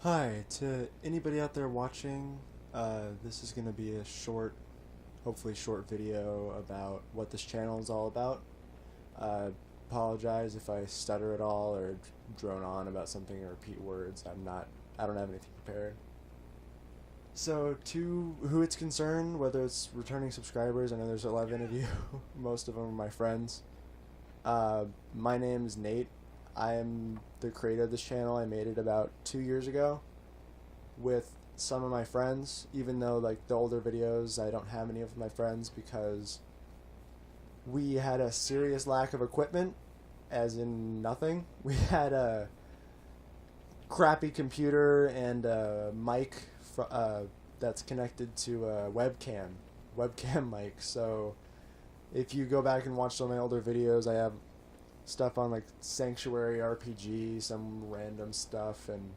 Hi, to anybody out there watching, this is going to be a short, hopefully short video about what this channel is all about. Uh, Apologize if I stutter at all or drone on about something or repeat words. I don't have anything prepared. So, to who it's concerned, whether it's returning subscribers, I know there's 11 of you, most of them are my friends. My name is Nate. I am the creator of this channel. I made it about 2 years ago with some of my friends, even though like the older videos I don't have any of my friends because we had a serious lack of equipment, as in nothing. We had a crappy computer and a mic that's connected to a webcam mic. So if you go back and watch some of my older videos, I have stuff on like Sanctuary RPG, some random stuff, and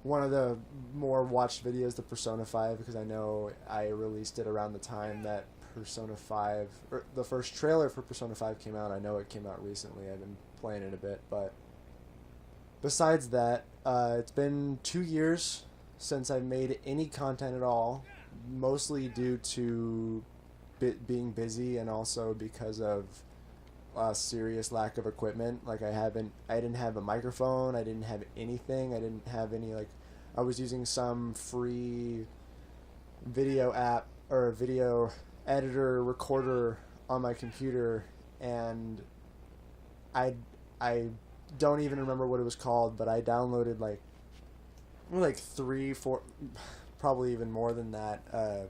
one of the more watched videos, the Persona 5, because I know I released it around the time that Persona 5, or the first trailer for Persona 5 came out. I know it came out recently. I've been playing it a bit, but besides that, it's been 2 years since I've made any content at all, mostly due to being busy and also because of a serious lack of equipment. Like I didn't have a microphone, I didn't have anything, I didn't have any, like, I was using some free video app or video editor recorder on my computer, and I don't even remember what it was called, but I downloaded like 3, 4, probably even more than that,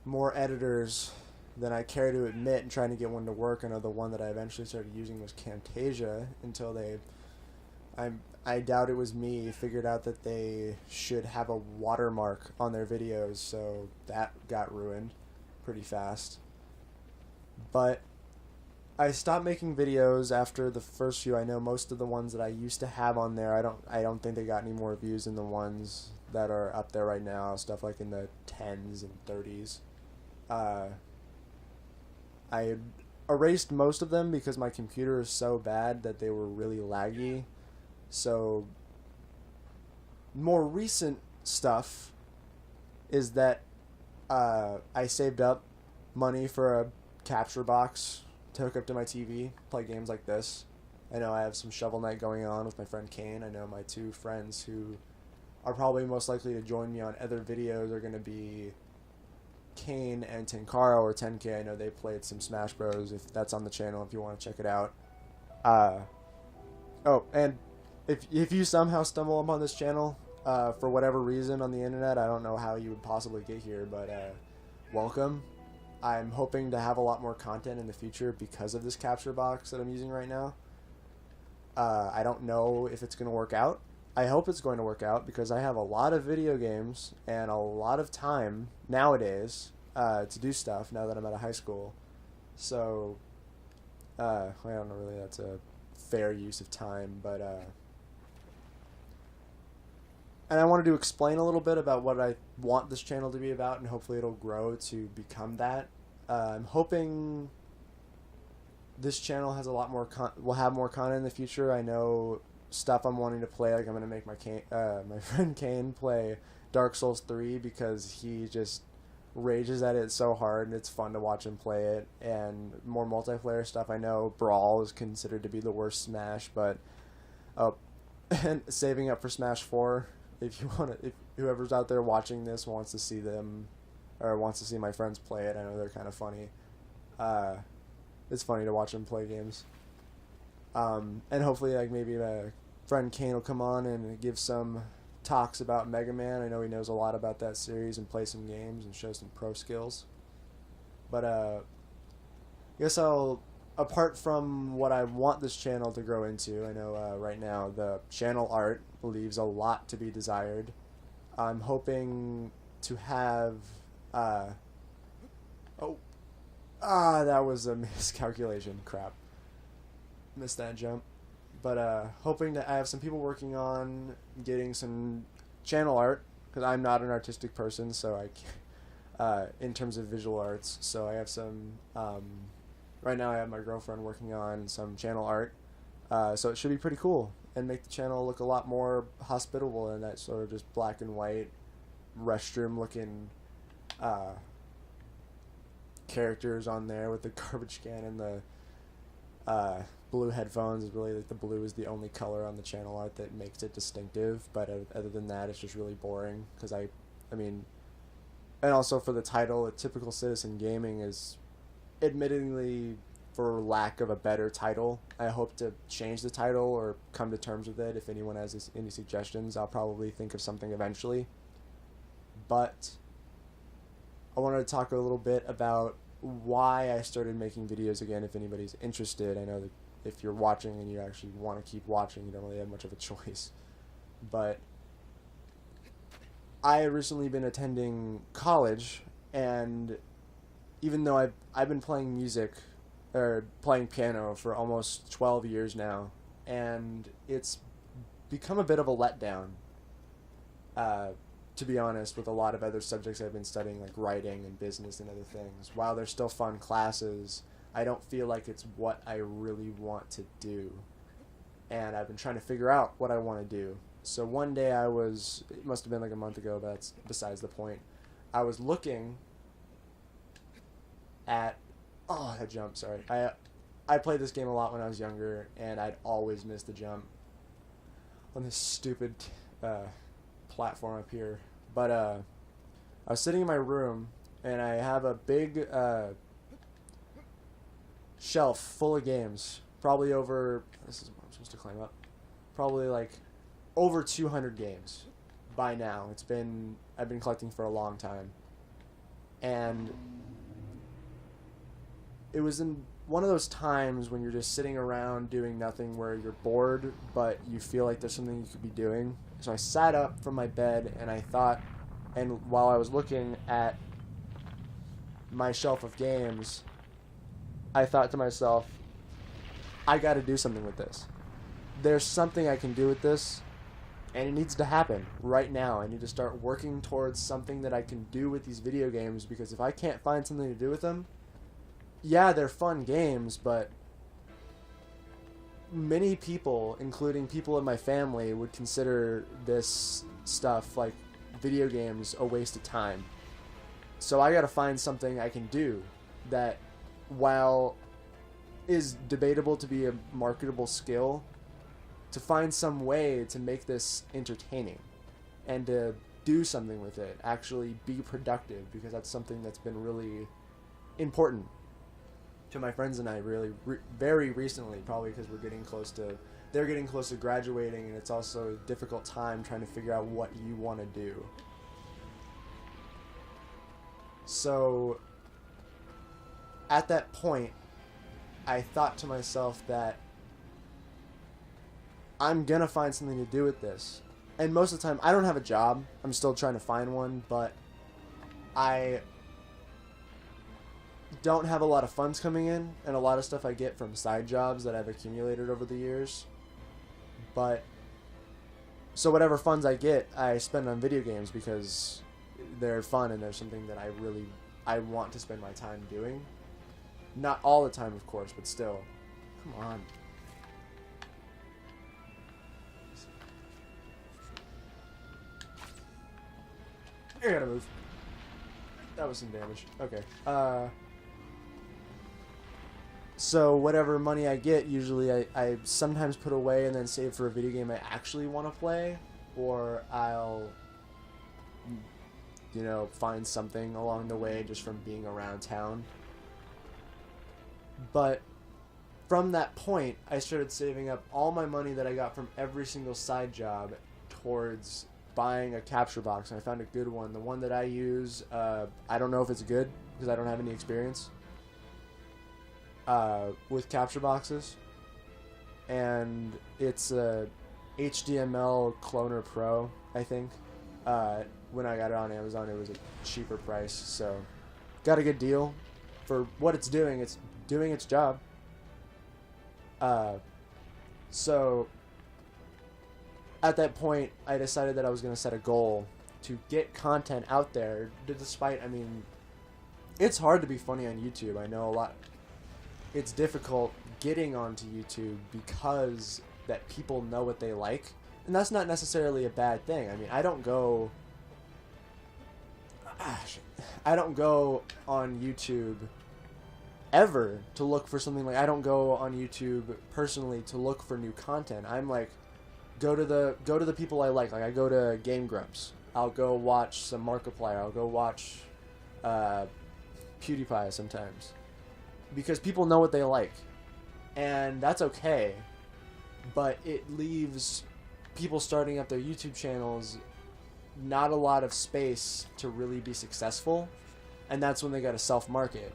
more editors than I care to admit, and trying to get one to work. I know the one that I eventually started using was Camtasia until I doubt it was me, figured out that they should have a watermark on their videos, so that got ruined pretty fast. But I stopped making videos after the first few. I know most of the ones that I used to have on there, I don't think they got any more views than the ones that are up there right now, stuff like in the 10s and 30s. I erased most of them because my computer is so bad that they were really laggy. So more recent stuff is that I saved up money for a capture box to hook up to my TV, play games like this. I know I have some Shovel Knight going on with my friend Kane. I know my two friends who are probably most likely to join me on other videos are going to be Kane and Tenkaro, or 10K. I know they played some Smash Bros. If that's on the channel, if you want to check it out. Oh, and if you somehow stumble upon this channel for whatever reason on the internet, I don't know how you would possibly get here, but welcome. I'm hoping to have a lot more content in the future because of this capture box that I'm using right now. I don't know if it's going to work out. I hope it's going to work out because I have a lot of video games and a lot of time nowadays to do stuff now that I'm out of high school. So, I don't know really that's a fair use of time, but and I wanted to explain a little bit about what I want this channel to be about, and hopefully it'll grow to become that. I'm hoping this channel has a lot more will have more content in the future. I know stuff I'm wanting to play, like I'm going to make my friend Kane play Dark Souls 3 because he just rages at it so hard, and it's fun to watch him play it. And more multiplayer stuff. I know Brawl is considered to be the worst Smash, but and saving up for Smash 4. If whoever's out there watching this wants to see them, or wants to see my friends play it, I know they're kind of funny. It's funny to watch them play games. And hopefully, like, maybe my friend Kane will come on and give some talks about Mega Man. I know he knows a lot about that series and play some games and show some pro skills. But I guess apart from what I want this channel to grow into, I know right now the channel art leaves a lot to be desired. I'm hoping to have that was a miscalculation. Crap. Missed that jump. But hoping that I have some people working on getting some channel art, because I'm not an artistic person, so I can't, in terms of visual arts. So I have some right now I have my girlfriend working on some channel art, so it should be pretty cool. and make the channel look a lot more hospitable than that sort of just black and white restroom looking characters on there with the garbage can and the blue headphones. Is really like the blue is the only color on the channel art that makes it distinctive, but other than that it's just really boring because I mean, and also for the title, a typical citizen gaming is admittingly, for lack of a better title. I hope to change the title or come to terms with it. If anyone has any suggestions, I'll probably think of something eventually. But I wanted to talk a little bit about why I started making videos again, if anybody's interested. I know that if you're watching and you actually want to keep watching, you don't really have much of a choice. But I had recently been attending college, and even though I've been playing music or playing piano for almost 12 years now, and it's become a bit of a letdown, to be honest, with a lot of other subjects I've been studying, like writing and business and other things. While they're still fun classes, I don't feel like it's what I really want to do, and I've been trying to figure out what I want to do. So one day it must have been like a month ago, but that's besides the point. I was looking at, that jump, sorry. I played this game a lot when I was younger, and I'd always miss the jump on this stupid platform up here. But I was sitting in my room, and I have a big shelf full of games, probably over, this is what I'm supposed to climb up, probably like over 200 games by now. I've been collecting for a long time, and it was in one of those times when you're just sitting around doing nothing, where you're bored but you feel like there's something you could be doing. So I sat up from my bed, and I thought, and while I was looking at my shelf of games, I thought to myself, I got to do something with this. There's something I can do with this, and it needs to happen right now. I need to start working towards something that I can do with these video games, because if I can't find something to do with them, yeah, they're fun games, but many people, including people in my family, would consider this stuff, like video games, a waste of time. So I gotta find something I can do that, while is debatable to be a marketable skill, to find some way to make this entertaining and to do something with it, actually be productive, because that's something that's been really important to my friends and I very recently, probably because they're getting close to graduating, and it's also a difficult time trying to figure out what you want to do. So at that point, I thought to myself that I'm gonna find something to do with this. And most of the time, I don't have a job. I'm still trying to find one, but I don't have a lot of funds coming in, and a lot of stuff I get from side jobs that I've accumulated over the years. But so whatever funds I get, I spend on video games, because they're fun and they're something that I want to spend my time doing. Not all the time, of course, but still. Come on. I gotta move. That was some damage. Okay. So whatever money I get, usually I sometimes put away and then save for a video game I actually want to play, or I'll, find something along the way just from being around town. But from that point, I started saving up all my money that I got from every single side job towards buying a capture box, and I found a good one. The one that I use, I don't know if it's good because I don't have any experience with capture boxes, and it's a HDML Cloner Pro, I think. When I got it on Amazon, it was a cheaper price, so got a good deal for what it's doing. It's doing its job. So at that point, I decided that I was going to set a goal to get content out there, despite, it's hard to be funny on YouTube. I know a lot. It's difficult getting onto YouTube because that people know what they like, and that's not necessarily a bad thing. I mean, I don't go on YouTube ever to look for something. Like, I don't go on YouTube personally to look for new content. I'm like, go to the people I like. Like, I go to Game Grumps. I'll go watch some Markiplier. I'll go watch PewDiePie sometimes, because people know what they like, and that's okay. But it leaves people starting up their YouTube channels not a lot of space to really be successful, and that's when they got to self-market,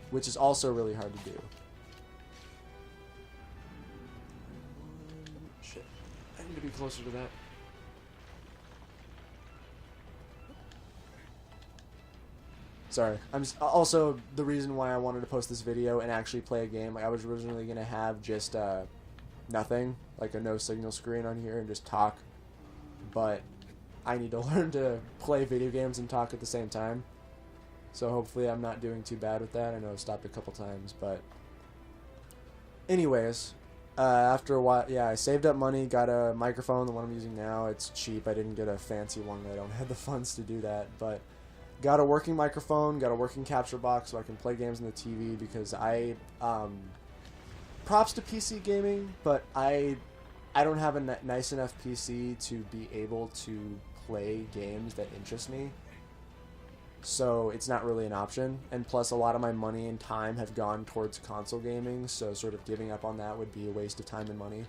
which is also really hard to do. Shit, I need to be closer to that. Sorry. Also, the reason why I wanted to post this video and actually play a game, like, I was originally going to have just nothing, like a no signal screen on here and just talk, but I need to learn to play video games and talk at the same time, so hopefully I'm not doing too bad with that. I know I've stopped a couple times, but anyways, after a while, yeah, I saved up money, got a microphone, the one I'm using now. It's cheap. I didn't get a fancy one. I don't have the funds to do that, but got a working microphone, got a working capture box so I can play games on the TV, because props to PC gaming, but I don't have a nice enough PC to be able to play games that interest me, so it's not really an option. And plus, a lot of my money and time have gone towards console gaming, so sort of giving up on that would be a waste of time and money.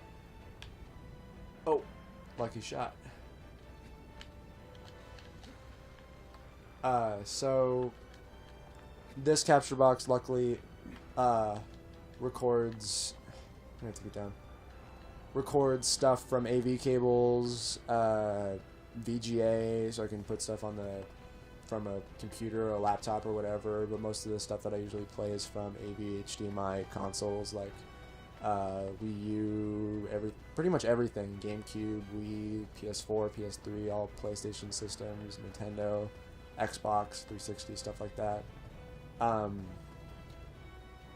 Oh, lucky shot. So this capture box luckily records, I have to get down, records stuff from AV cables, VGA, so I can put stuff on from a computer or a laptop or whatever, but most of the stuff that I usually play is from AV HDMI consoles, like Wii U, pretty much everything, GameCube, Wii, PS4, PS3, all PlayStation systems, Nintendo, Xbox 360, stuff like that.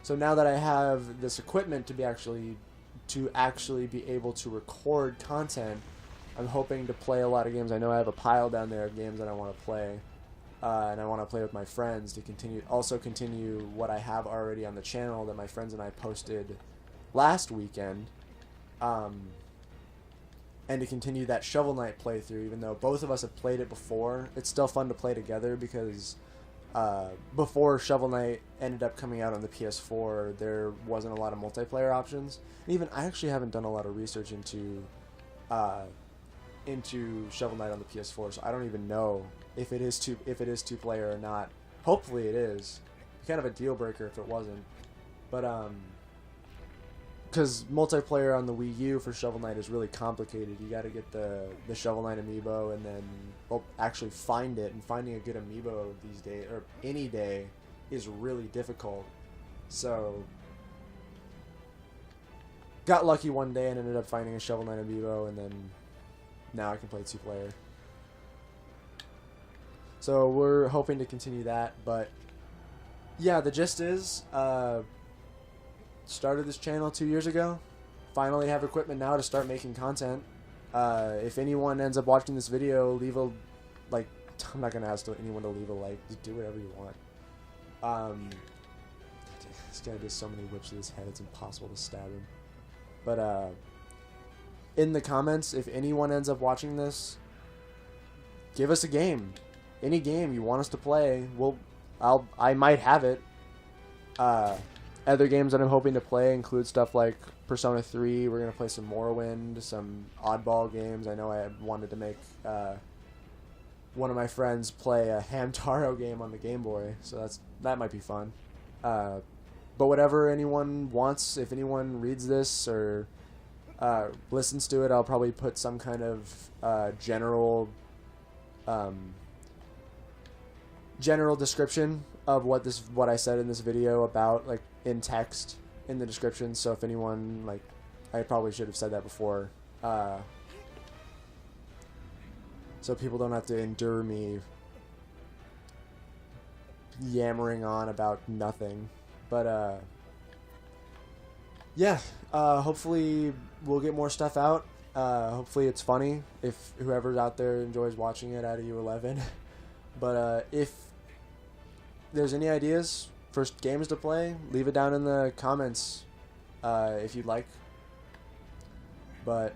So now that I have this equipment to actually be able to record content, I'm hoping to play a lot of games. I know I have a pile down there of games that I want to play, and I want to play with my friends to continue what I have already on the channel that my friends and I posted last weekend, and to continue that Shovel Knight playthrough. Even though both of us have played it before, it's still fun to play together, because before Shovel Knight ended up coming out on the PS4, there wasn't a lot of multiplayer options. And even I actually haven't done a lot of research into Shovel Knight on the PS4, so I don't even know if it is two-player or not. Hopefully it is. Kind of a deal breaker if it wasn't, but because multiplayer on the Wii U for Shovel Knight is really complicated. You got to get the Shovel Knight amiibo, and then actually find it. And finding a good amiibo these days, or any day, is really difficult. So got lucky one day and ended up finding a Shovel Knight amiibo, and then now I can play two-player. So we're hoping to continue that, but yeah, the gist is, started this channel 2 years ago. Finally have equipment now to start making content. If anyone ends up watching this video, leave a, like, I'm not gonna ask anyone to leave a like, just do whatever you want. This guy does so many whips to his head, it's impossible to stab him. But in the comments, if anyone ends up watching this, give us a game. Any game you want us to play, I might have it. Other games that I'm hoping to play include stuff like Persona 3. We're going to play some Morrowind, some oddball games. I know I wanted to make one of my friends play a Hamtaro game on the Game Boy, so that might be fun. But whatever anyone wants, if anyone reads this or listens to it, I'll probably put some kind of general description of what I said in this video about, like, in text in the description. So if anyone, like, I probably should have said that before, so people don't have to endure me yammering on about nothing. But yeah, hopefully we'll get more stuff out. Hopefully it's funny if whoever's out there enjoys watching it out of you 11. But if there's any ideas for games to play, leave it down in the comments if you'd like. But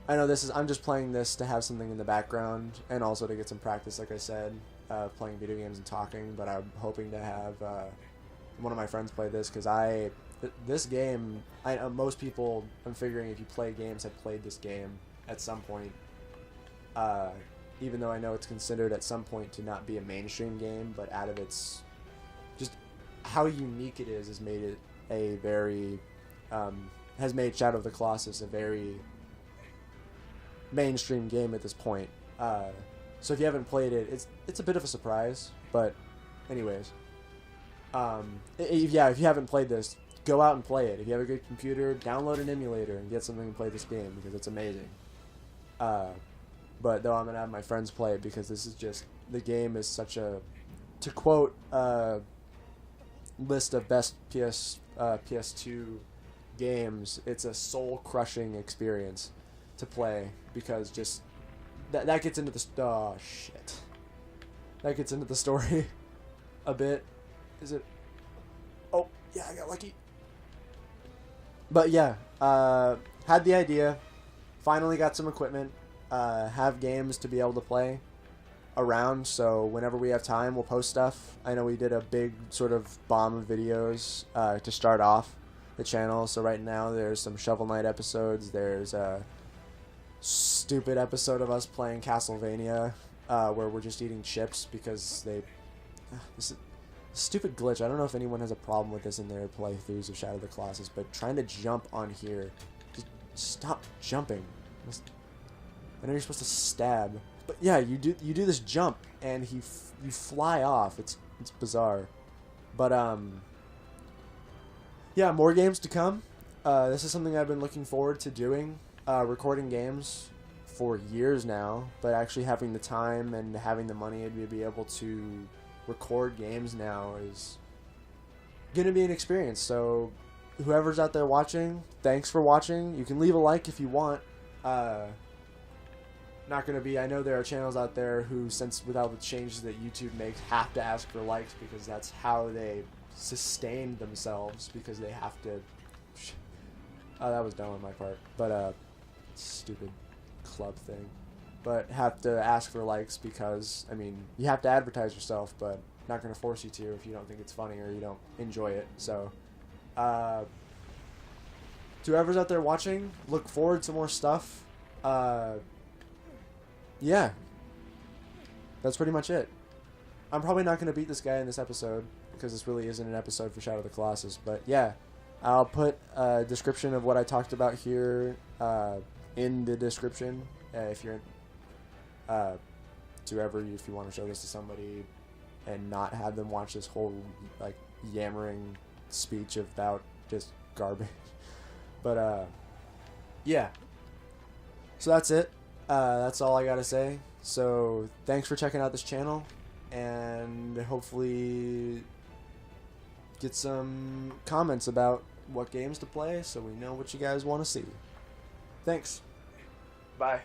I know I'm just playing this to have something in the background and also to get some practice, like I said, playing video games and talking. But I'm hoping to have one of my friends play this, because this game, most people, I'm figuring if you play games, have played this game at some point. Even though I know it's considered at some point to not be a mainstream game, but out of its, just how unique it is has made it a very, has made Shadow of the Colossus a very mainstream game at this point. So if you haven't played it, it's a bit of a surprise, but anyways. If you haven't played this, go out and play it. If you have a good computer, download an emulator and get something and play this game, because it's amazing. But though I'm gonna have my friends play it, because this is just, the game is such a, to quote list of best PS2 games, it's a soul-crushing experience to play, because just that gets into the that gets into the story a bit. Is it? Oh yeah, I got lucky. But yeah, had the idea, finally got some equipment, have games to be able to play around, so whenever we have time we'll post stuff. I know we did a big sort of bomb of videos to start off the channel, so right now there's some Shovel Knight episodes, there's a stupid episode of us playing Castlevania where we're just eating chips because this is a stupid glitch. I don't know if anyone has a problem with this in their playthroughs of Shadow of the Colossus, but trying to jump on here, just stop jumping. I know you're supposed to stab, but yeah, you do this jump and you fly off. It's bizarre, but yeah, more games to come. This is something I've been looking forward to doing, recording games for years now, but actually having the time and having the money to be able to record games now is gonna be an experience. So whoever's out there watching, thanks for watching. You can leave a like if you want. Not gonna be, I know there are channels out there who, since without the changes that YouTube makes, have to ask for likes, because that's how they sustain themselves, because they have to oh, that was dumb on my part, but stupid club thing. But have to ask for likes because, I mean, you have to advertise yourself, but not going to force you to if you don't think it's funny or you don't enjoy it. So, to whoever's out there watching, look forward to more stuff. Yeah. That's pretty much it. I'm probably not going to beat this guy in this episode, because this really isn't an episode for Shadow of the Colossus. But yeah, I'll put a description of what I talked about here in the description. If you're if you want to show this to somebody and not have them watch this whole like yammering speech about just garbage. But yeah, so that's it. That's all I gotta say. So thanks for checking out this channel, and hopefully get some comments about what games to play so we know what you guys want to see. Thanks. Bye.